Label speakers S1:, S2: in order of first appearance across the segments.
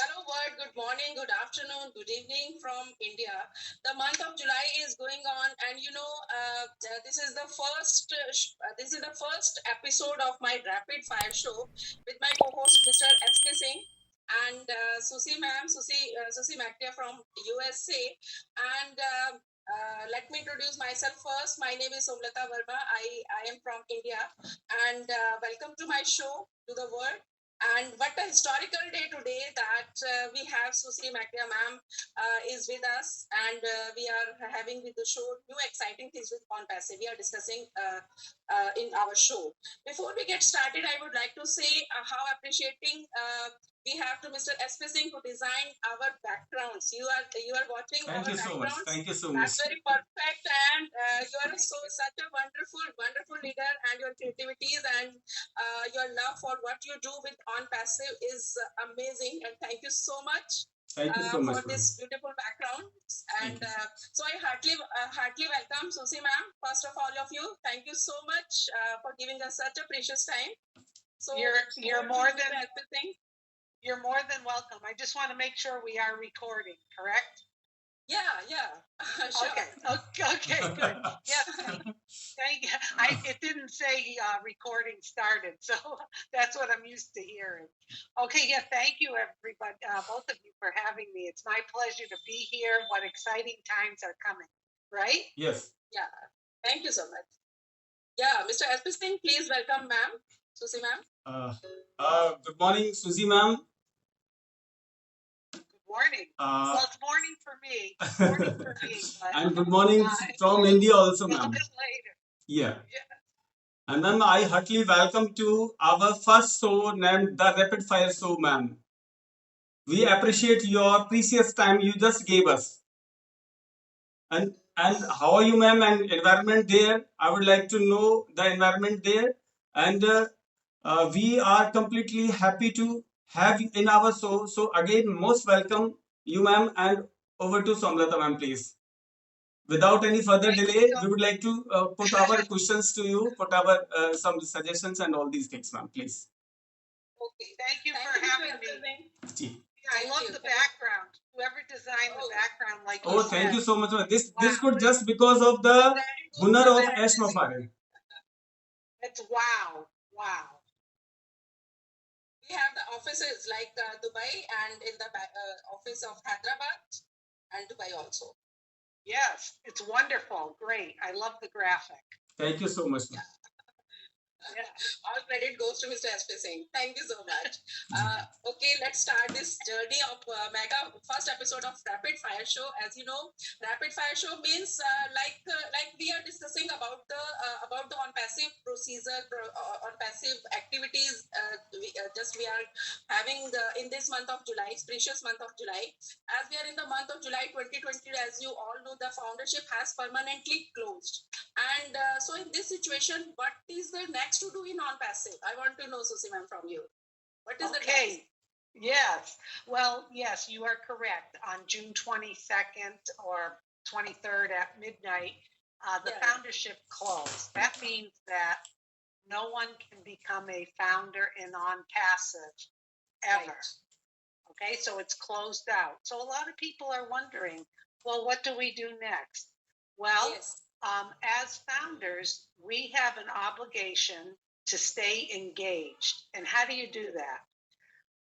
S1: Hello, world. Good morning, good afternoon, good evening from India. The month of July is going on, and this is the first episode of my rapid fire show with my co-host, Mr. S.K. Singh, and Susie McCrea from USA. And Let me introduce myself first. My name is Somlataverma. I am from India, and welcome to my show to the world. And what a historical day today that we have Susie McCrea ma'am is with us, and we are having with the show new exciting things with on passive. We are discussing in our show. Before we get started, I would like to say how appreciating we have to Mr. S.P. Singh to design our backgrounds. You are watching
S2: Thank
S1: our
S2: you so much.
S1: backgrounds.
S2: Thank you so much.
S1: That's very perfect, and you are such a wonderful leader, and your creativities and your love for what you do with on passive is amazing, and thank you so much
S2: Thank you so
S1: for
S2: much, ma'am.
S1: this beautiful background. And
S2: Thank you.
S1: so I heartily welcome Susie ma'am. First of all of you, thank you so much for giving us such a precious time. So
S3: You're more than you're more than welcome. I just want to make sure we are recording, correct?
S1: Yeah. Sure.
S3: Okay, good. Yes, thank you. It didn't say recording started, so that's what I'm used to hearing. Okay, yeah, thank you, everybody, both of you for having me. It's my pleasure to be here. What exciting times are coming, right?
S2: Yes.
S1: Yeah, thank you so much. Yeah, Mr. S.P. Singh, please welcome ma'am, Susie ma'am.
S2: Good morning, Susie ma'am.
S3: Morning.
S2: Uh,
S3: Well, it's morning for me. Morning for me, but
S2: and good morning from India also,
S3: a little
S2: ma'am.
S3: bit later.
S2: Yeah.
S3: Yeah.
S2: And ma'am, I heartily welcome to our first show named the Rapid Fire Show, ma'am. We appreciate your precious time you just gave us. And how are you, ma'am? And environment there? I would like to know the environment there. And we are completely happy to have you in our show. So again, most welcome you, ma'am, and over to Somlata, ma'am, please. Without any further delay, we would like to put our questions to you, put our some suggestions and all these things, ma'am, please.
S3: Okay, thank you for having me. I love the background. Whoever designed the background, like you
S2: Oh,
S3: said.
S2: thank you so much, ma'am. This
S3: Wow.
S2: could just because of the honor of Ash Mafare.
S3: It's wow.
S1: We have the offices like Dubai and in the office of Hyderabad and Dubai also.
S3: Yes, it's wonderful. Great. I love the graphic.
S2: Thank you so much, ma'am.
S1: Yeah. All credit goes to Mr. S.P. Singh. Thank you so much. Okay, let's start this journey of mega first episode of Rapid Fire Show. As you know, Rapid Fire Show means like we are discussing about the on passive procedure, on passive activities. We are having in this month of July, it's precious month of July. As we are in the month of July 2020, as you all know, the foundership has permanently closed. And so in this situation, what is the next to do in non-passive? I want to know, Susie ma'am, from you. What is the next?
S3: Yes. Well, yes, you are correct. On June 22nd or 23rd at midnight, the foundership closed. That means that no one can become a founder in on-passive ever. Right. Okay, so it's closed out. So a lot of people are wondering, well, what do we do next? Well, as founders, we have an obligation to stay engaged. And how do you do that?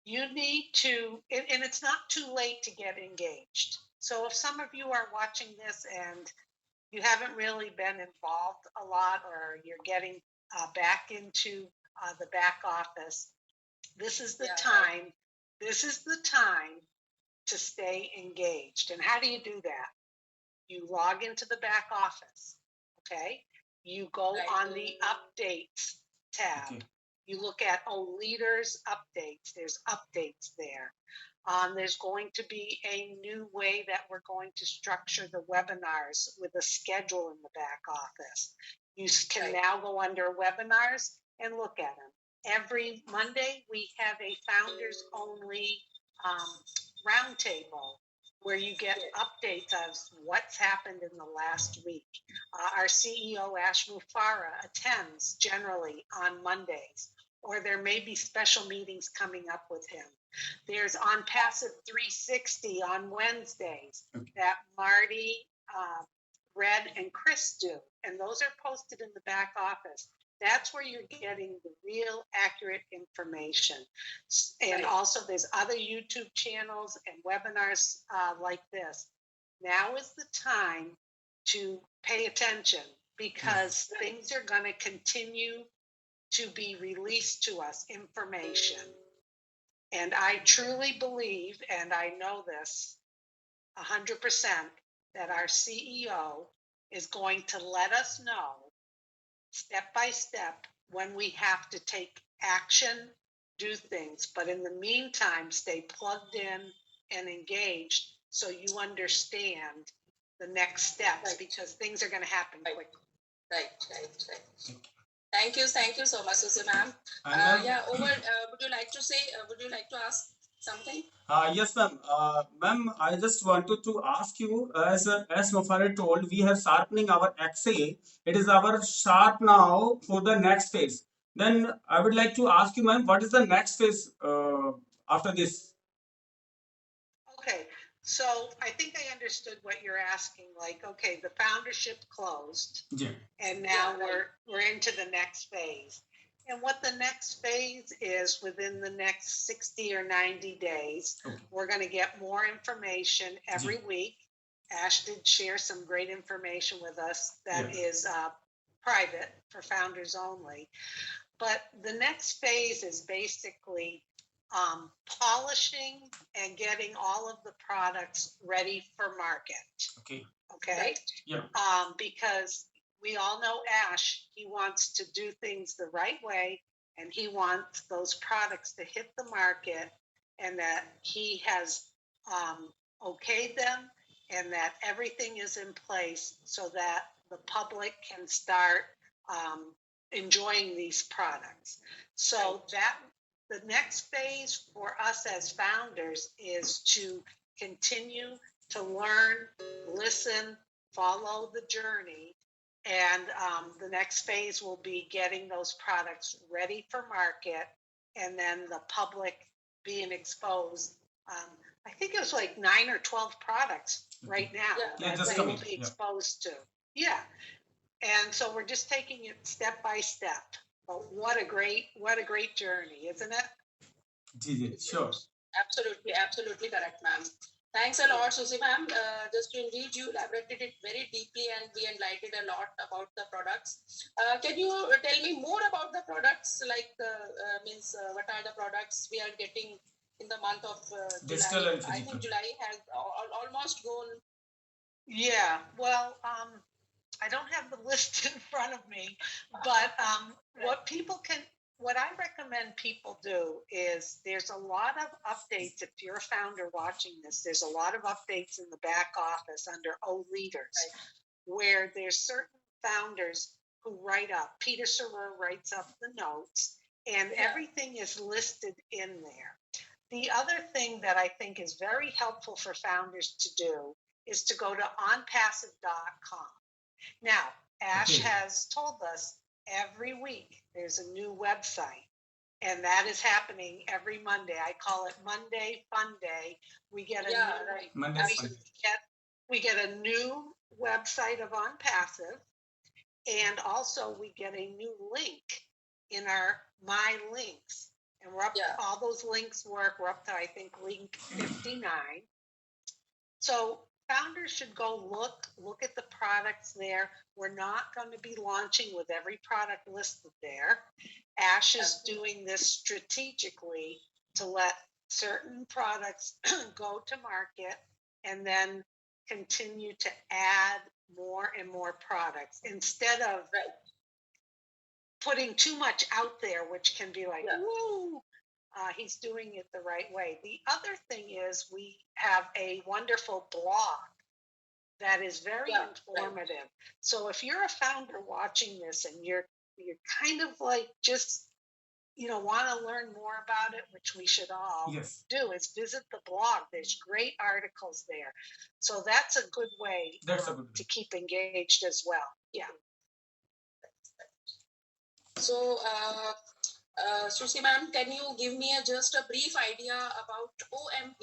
S3: You need to, and it's not too late to get engaged. So if some of you are watching this and you haven't really been involved a lot, or you're getting back into the back office, this is the time. This is the time to stay engaged. And how do you do that? You log into the back office, okay? You go on the updates tab. Okay. You look at leaders updates. There's updates there. There's going to be a new way that we're going to structure the webinars with a schedule in the back office. You can now go under webinars and look at them. Every Monday, we have a founders only roundtable where you get updates of what's happened in the last week. Our CEO, Ash Mufara, attends generally on Mondays. or there may be special meetings coming up with him. There's on Passive 360 on Wednesdays that Marty, Red, and Chris do, and those are posted in the back office. That's where you're getting the real accurate information. And also there's other YouTube channels and webinars like this. Now is the time to pay attention, because things are going to continue to be released to us, information. And I truly believe, and I know this 100%, that our CEO is going to let us know step by step when we have to take action, do things. But in the meantime, stay plugged in and engaged so you understand the next steps, because things are going to happen quickly.
S1: Right. Thank you so much, Susie ma'am. Yeah, over. Would you like to say? Would you like to ask something?
S2: Yes, ma'am. Ma'am, I just wanted to ask you, as McCrea told, we are sharpening our XA. It is our sharp now for the next phase. Then I would like to ask you, ma'am, what is the next phase after this?
S3: Okay, so I think I understood what you're asking. Like, okay, the foundership closed, and now we're into the next phase. And what the next phase is, within the next 60 or 90 days, we're going to get more information every week. Ash did share some great information with us that is private for founders only. But the next phase is basically polishing and getting all of the products ready for market. Okay. Because we all know Ash, he wants to do things the right way, and he wants those products to hit the market, and that he has okayed them, and that everything is in place so that the public can start enjoying these products. So that the next phase for us as founders is to continue to learn, listen, follow the journey. And the next phase will be getting those products ready for market, and then the public being exposed. I think it was like 9 or 12 products right now that they will be exposed to. Yeah. And so we're just taking it step by step. But what a great journey, isn't it?
S2: Sure.
S1: Absolutely correct, ma'am. Thanks a lot, Susie ma'am. Just indeed, you elaborated it very deeply, and we enlightened a lot about the products. Can you tell me more about the products? Like, what are the products we are getting in the month of July? I think July has almost gone.
S3: Yeah. Well, I don't have the list in front of me, but what I recommend people do is, there's a lot of updates. If you're a founder watching this, there's a lot of updates in the back office under O Leaders, where there's certain founders who write up. Peter Serer writes up the notes, and everything is listed in there. The other thing that I think is very helpful for founders to do is to go to onpassive.com. Now, Ash has told us every week there's a new website, and that is happening every Monday. I call it Monday Fun Day. We get we get a new website of OnPassive, and also we get a new link in our My Links. And we're up to all those links work. We're up to, I think, link 59. So founders should go look at the products there. We're not going to be launching with every product listed there. Ash is doing this strategically to let certain products go to market, and then continue to add more and more products, instead of putting too much out there, which can be like, woo. He's doing it the right way. The other thing is, we have a wonderful blog that is very informative. So if you're a founder watching this, and you're kind of like, just want to learn more about it, which we should all do, is visit the blog. There's great articles there. So that's a good way to keep engaged as well. Yeah.
S1: So Sushi ma'am, can you give me just a brief idea about OMV,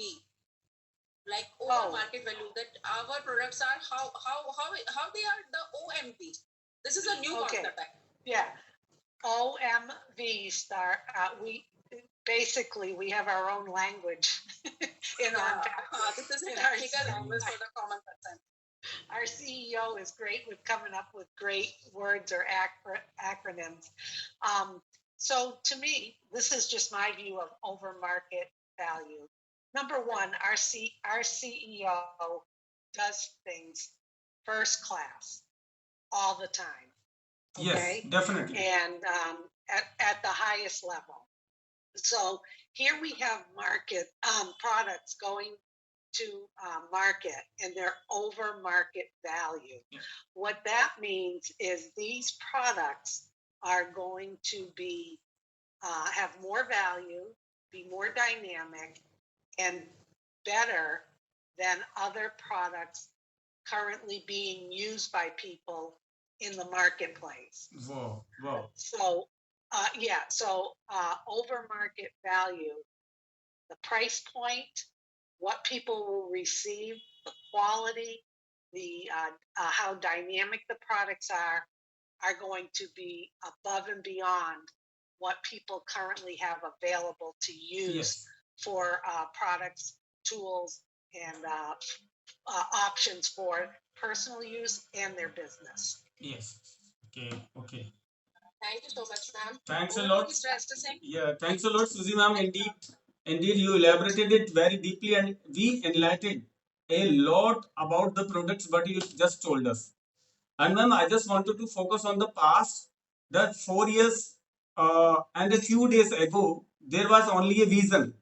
S1: like over market value, that our products are how they are the OMV? This is a new concept.
S3: Yeah, OMV star. We basically we have our own language in
S1: this is a technical language for the common person.
S3: Our CEO is great with coming up with great words or acronyms. So to me, this is just my view of over market value. Number one, our CEO does things first class all the time.
S2: Okay? Yes, definitely.
S3: And at the highest level. So here we have market products going to market, and they're over market value. Yeah. What that means is these products are going to be have more value, be more dynamic, and better than other products currently being used by people in the marketplace.
S2: Wow, wow.
S3: So, over market value, the price point, what people will receive, the quality, the how dynamic the products are going to be above and beyond what people currently have available to use. Yes. For products, tools, and options for personal use and their business.
S2: Yes. Okay. Okay.
S1: Thank you so much, ma'am.
S2: Thanks a lot. Yeah, thanks a lot, Susie ma'am. Indeed, you elaborated it very deeply, and we enlightened a lot about the products what you just told us. And ma'am, I just wanted to focus on the past. That 4 years and a few days ago, there was only a vision,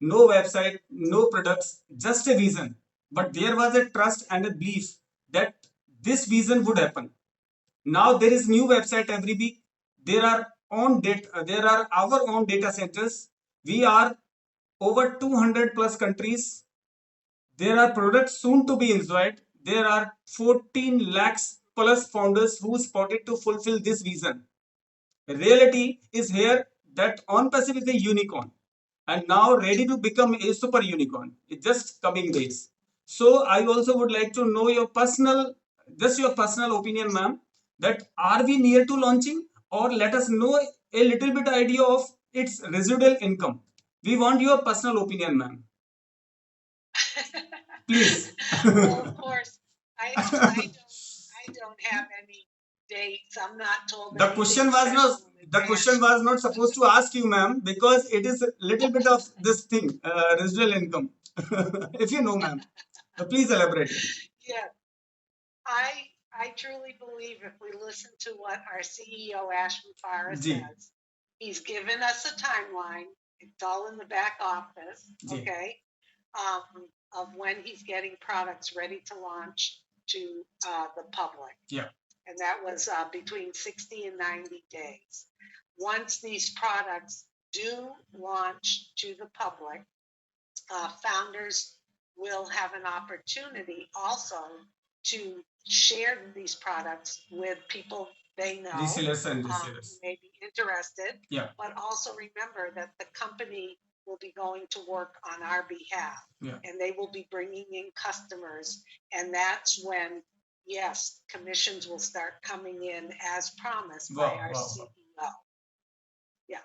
S2: no website, no products, just a vision. But there was a trust and a belief that this vision would happen. Now there is new website every week. There are there are our own data centers. We are over 200 plus countries. There are products soon to be enjoyed. There are 14 lakhs plus founders who spotted to fulfill this vision. Reality is here that OnPassive is a unicorn and now ready to become a super unicorn. It's just coming days. So I also would like to know your personal opinion, ma'am, that are we near to launching, or let us know a little bit idea of its residual income. We want your personal opinion, ma'am. Please.
S3: Well, of course, I don't have any dates. I'm not told.
S2: The question was not supposed to ask you, ma'am, because it is a little bit of this thing, residual income. If you know, ma'am, please elaborate.
S3: Yeah, I truly believe if we listen to what our CEO Ash Mufreah says, he's given us a timeline. It's all in the back office, okay, of when he's getting products ready to launch to the public.
S2: Yeah.
S3: And that was between 60 and 90 days. Once these products do launch to the public, founders will have an opportunity also to share these products with people they know,
S2: resellers and
S3: who may be interested.
S2: Yeah.
S3: But also remember that the company will be going to work on our behalf.
S2: Yeah.
S3: And they will be bringing in customers. And that's when, yes, commissions will start coming in as promised by our CEO. Yeah.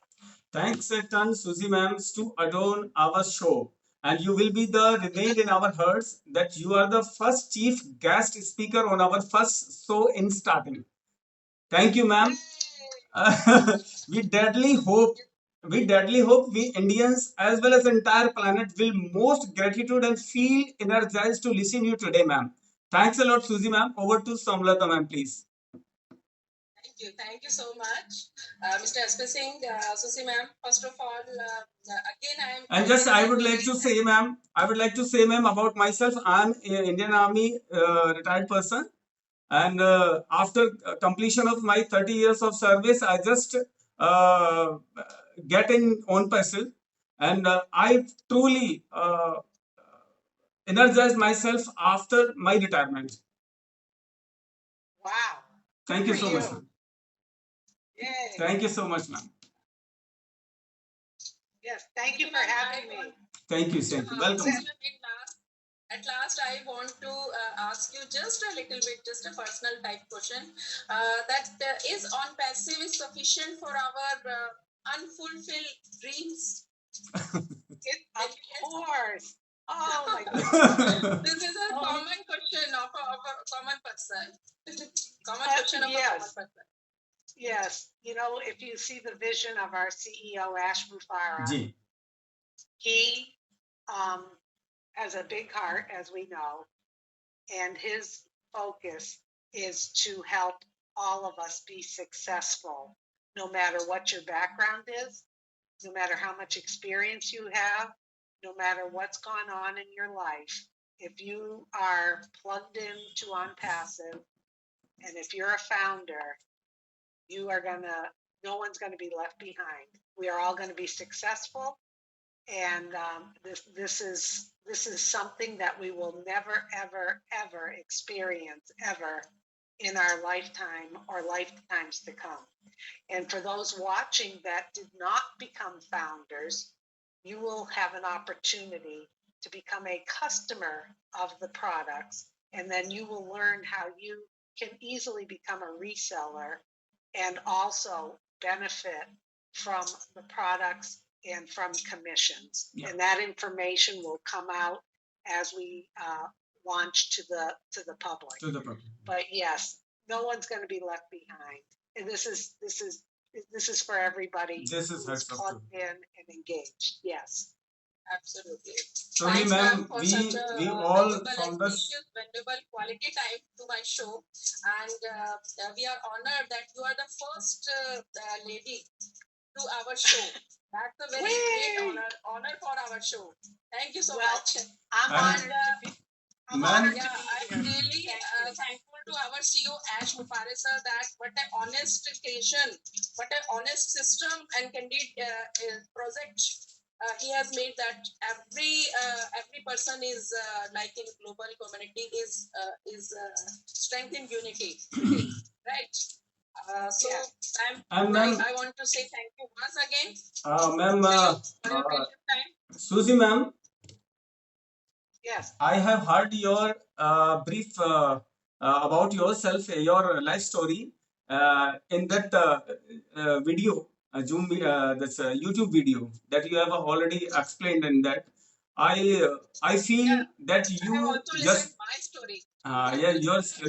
S2: Thanks a ton, Susie ma'am, to adorn our show. And you will be the remained in our hearts that you are the first chief guest speaker on our first show in starting. Thank you, ma'am. we deadly hope we Indians as well as entire planet will most gratitude and feel energized to listen you today, ma'am. Thanks a lot, Susie ma'am. Over to Samlata ma'am, please.
S1: Thank you so much, Mr. SP Singh, Susie ma'am. First of all, again
S2: I would like to say, ma'am, about myself. I'm an Indian Army retired person, and after completion of my 30 years of service, I just get in on passive, and I truly energize myself after my retirement.
S3: Wow.
S2: Thank you so much, ma'am.
S3: Yay.
S2: Thank you so much, ma'am.
S3: Yes, thank you for having me.
S2: Thank you, thank you. Welcome.
S1: At last, I want to ask you just a little bit, just a personal type question. That is on passive is sufficient for our unfulfilled dreams?
S3: Of course. Oh my goodness.
S1: This is a common question of a common person. Common question of a common person.
S3: Yes, you know, if you see the vision of our CEO Ash Mufara,
S2: Ji.
S3: he has a big heart, as we know, and his focus is to help all of us be successful, no matter what your background is, no matter how much experience you have, no matter what's gone on in your life. If you are plugged into ONPASSIVE, and if you're a founder, you are no one's gonna be left behind. We are all gonna be successful, and this is something that we will never, ever, ever experience ever in our lifetime or lifetimes to come. And for those watching that did not become founders, you will have an opportunity to become a customer of the products, and then you will learn how you can easily become a reseller and also benefit from the products and from commissions.
S2: Yeah.
S3: And that information will come out as we launch to the public. But yes, no one's going to be left behind. And this is for everybody who's plugged in and engaged. Yes.
S1: Absolutely.
S2: So
S1: Thanks,
S2: ma'am,
S1: for
S2: we
S1: such a
S2: all
S1: valuable,
S2: founders.
S1: valuable quality time to my show, and we are honored that you are the first lady to our show. That's a very great honor for our show. Thank you so much.
S3: I'm honored to be. I'm honored to be
S1: I'm
S3: here.
S1: really thankful to our CEO Ash Mufare sir that what an honest creation, what an honest system and candid project he has made, that every person is like in global community is strength in unity, right? So I want to say thank you once again.
S2: Ma'am,
S1: for your precious time.
S2: Susie ma'am,
S3: Yes.
S2: I have heard your brief about yourself, your life story in that video, Zoom, that's a YouTube video that you have already explained in that. I feel that you
S1: I have also
S2: just
S1: my story.
S2: yeah, yours.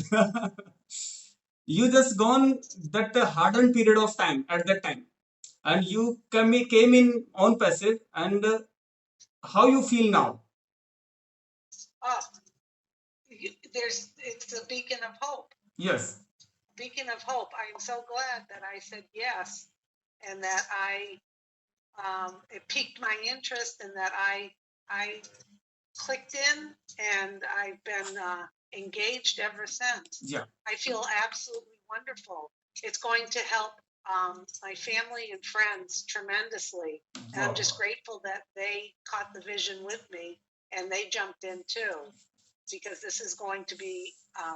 S2: You just gone that hardened period of time at that time, and you came in on passive, and how you feel now?
S3: It's a beacon of hope.
S2: Yes.
S3: Beacon of hope. I am so glad that I said yes, and that it piqued my interest, and that I clicked in, and I've been engaged ever since.
S2: Yeah.
S3: I feel absolutely wonderful. It's going to help my family and friends tremendously. And I'm just grateful that they caught the vision with me and they jumped in too, because this is going to be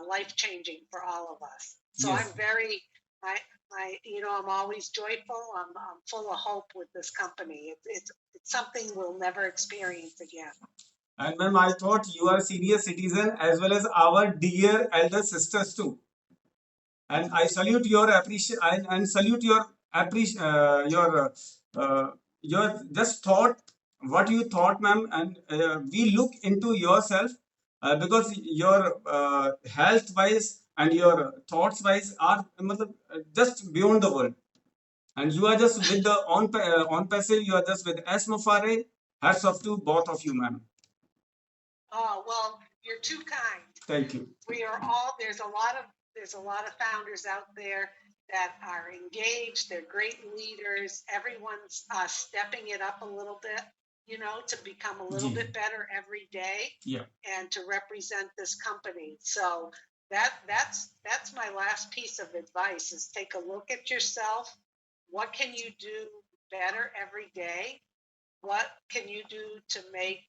S3: life-changing for all of us. So
S2: Yes.
S3: I'm very, I'm always joyful. I'm full of hope with this company. It's something we'll never experience again.
S2: And ma'am, I thought you are senior citizen as well as our dear elder sisters too. And I salute your appreciation and salute your your just thought what you thought, ma'am. And we look into yourself because your health wise and your thoughts wise are just beyond the world. And you are just with the on passive. You are just with S Mufare. Hats off to both of you, ma'am.
S3: Oh, well, you're too kind.
S2: Thank you.
S3: We are all, there's a lot of founders out there that are engaged. They're great leaders. Everyone's stepping it up a little bit, to become a little bit better every day.
S2: Yeah.
S3: And to represent this company. So that's my last piece of advice is take a look at yourself. What can you do better every day? What can you do to make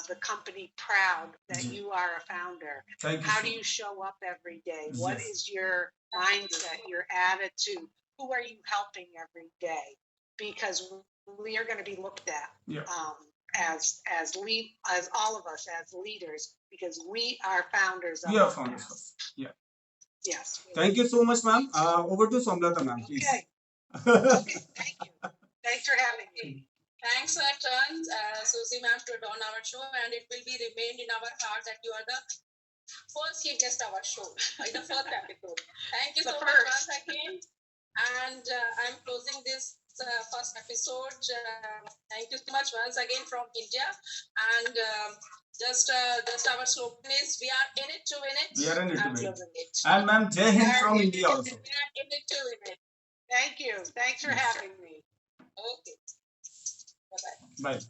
S3: the company proud that you are a founder? How do you show up every day?
S2: Yes.
S3: What is your mindset, your attitude? Who are you helping every day? because we are going to be looked at
S2: Yeah.
S3: as all of us as leaders, because we are founders of
S2: We are
S3: our
S2: founders
S3: past.
S2: first. Yeah.
S3: Yes.
S2: Thank you so much, ma'am. Over to Somlata, ma'am, please.
S3: Okay. Okay. Thank you. Thanks for having me.
S1: Thanks for turn, Susie ma'am, to on our show, and it will be remained in our heart that you are the first chief guest of our show in the first episode. Thank you so much once again, and I'm closing this first episode. Thank you so much once again from India, and just our slogan is "We are in it to win it."
S2: We are in it to
S1: I'm
S2: win it.
S1: closing it.
S2: And ma'am, Jai Hind from India also.
S1: We are in it to win it.
S3: Thank you. Thanks for having me.
S1: Okay. Bye bye.
S2: Bye.